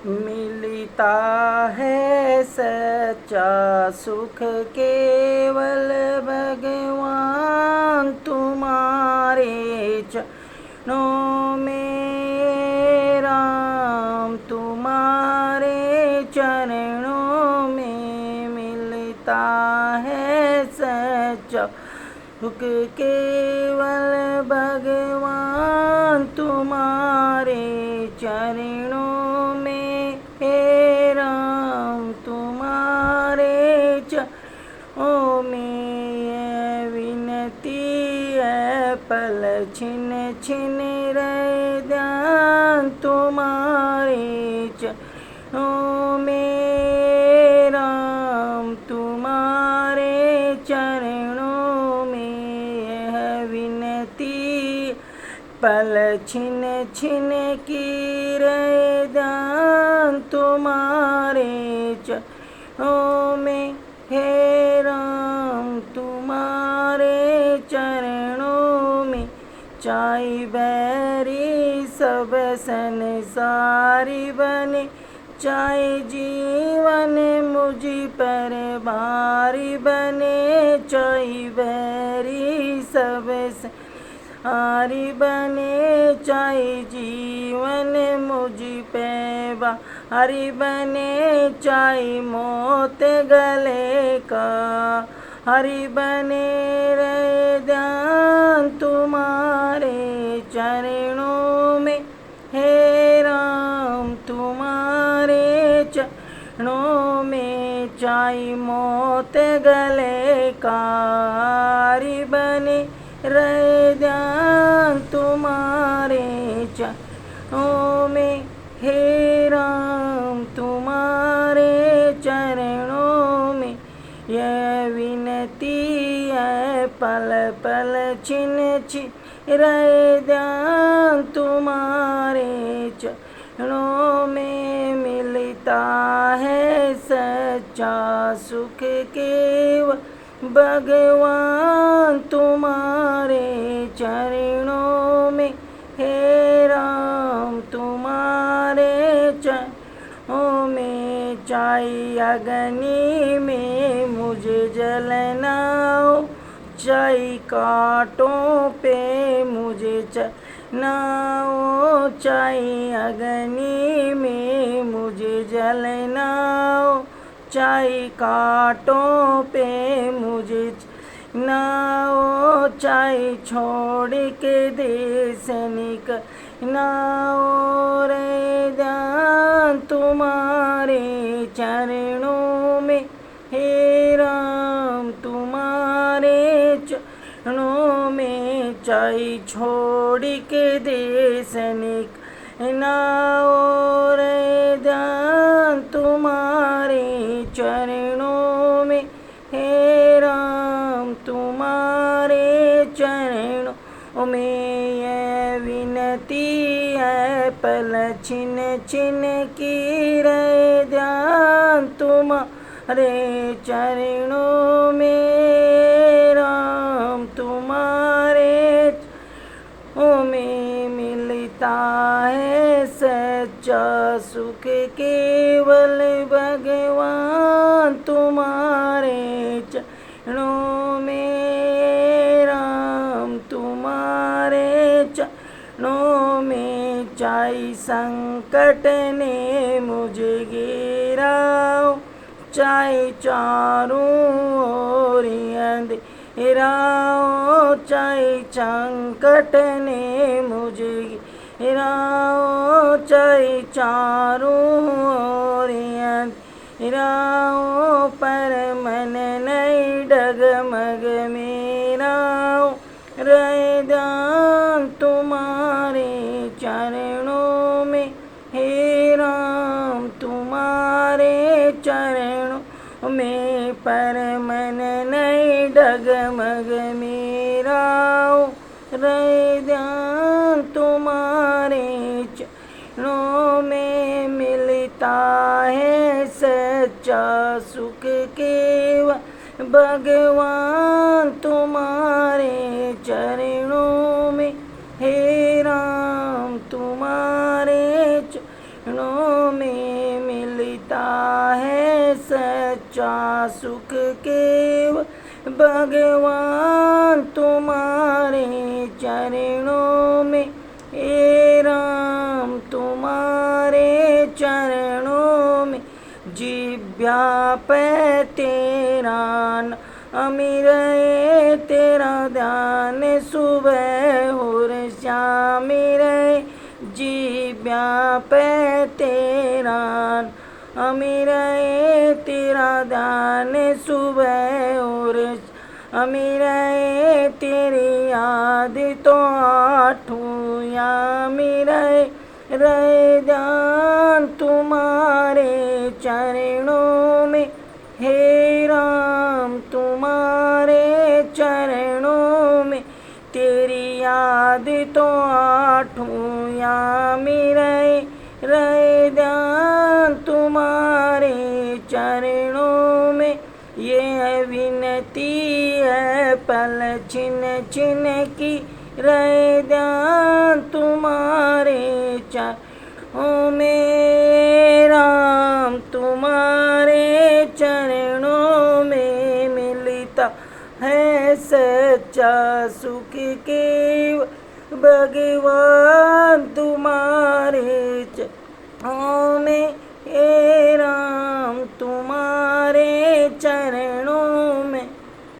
मिलता है सच्चा सुख केवल भगवान तुम्हारे चरणों में, राम तुम्हारे चरणों में मिलता है सच्चा सुख केवल भगवान तुम्हारे चरणों में, हे राम तुम्हारे चरणों में। ये विनती है पल छिन छिन रहे ध्यान तुम्हारे चरणों में, राम तुम्हारे चरणों में। यह विनती पल छिन छिन की रहे ध्यान तुम्हारे चरणों में, हे राम तुम्हारे चरणों में। चाहे बैरी सब संसारी बने, चाहे जीवन मुझ पर भारी बने, चाहे बैरी सब संसारी बने, चाहे जीवन मुझ पे भारी बने, चाहे मौत गले का हरि बने रहे ध्यान तुम्हारे चरणों में, हे राम तुम्हारे चरणों में। चाहे मौत गले का हरि बने रहे ध्यान तुम्हारे चरणों में, हे राम तुम्हारे चरणों में। यह विनती है पल पल छिन छिन रहे ध्यान तुम्हारे चरणों में। मिलता है सच्चा सुख केवल भगवान तुम्हारे चरणों में, हे राम तुम्हारे चरणों में। चाहे अग्नि में मुझे जलना हो, चाहे कांटों पे मुझे चलना हो, चाहे अग्नि में मुझे जलना हो, चाहे कांटों पे मुझे चलना हो, चाहे छोड़ के देश निकलना हो रे ध्यान तुम्हारे चरणों में, हे राम तुम्हारे चरणों में। चाहे छोड़ के देश निकलना हो रे ध्यान तुम्हारे चरणों में, हे राम तुम्हारे चरणों में। यह विनती है पल छिन छिन की रहे ध्यान तुम्हारे चरणों में, राम तुम्हारे चरणों में। मिलता है सच्चा सुख केवल भगवान तुम्हारे चरणों में, राम तुम्हारे चरणों में। चाहे संकट ने मुझे घेरा हो, चाहे चारों ओर अंधेरा हो, चाहे संकट ने मुझे घेरा हो, चाहे चारों ओर अंधेरा हो, पर मन नहीं डगमग मेरा हो रहे ध्यान तुम्हारे चरणों में, हे राम तुम्हारे चरणों में। पर मन नहीं डगमग मेरा हो रहे ध्यान तुम्हारे चरणों में। मिलता है सच्चा सुख केवल भगवान तुम्हारे चरणों में, हे राम तुम्हारे चरणों में मिलता है सच्चा सुख केवल भगवान तुम्हारे चरणों में। हे राम तुम्हारे चरणों में जिभ्या पे तेरा नाम रहे, तेरा ध्यान सुबह और शाम रहे। जिभ्या पे तेरा नाम रहे, तेरा ध्यान सुबह और शाम रहे। तेरी याद तो आठों याम रहे ध्यान तुम्हारे चरणों में। हे राम तुम्हारे चरणों में तेरी याद तो आठों याम रहे ध्यान तुम्हारे चरणों में। ये विनती है पल छिन छिन की रहे ध्यान तुम्हारे चरणों में। राम तुम्हारे चरणों में मिलता है सच्चा सुख केवल भगवान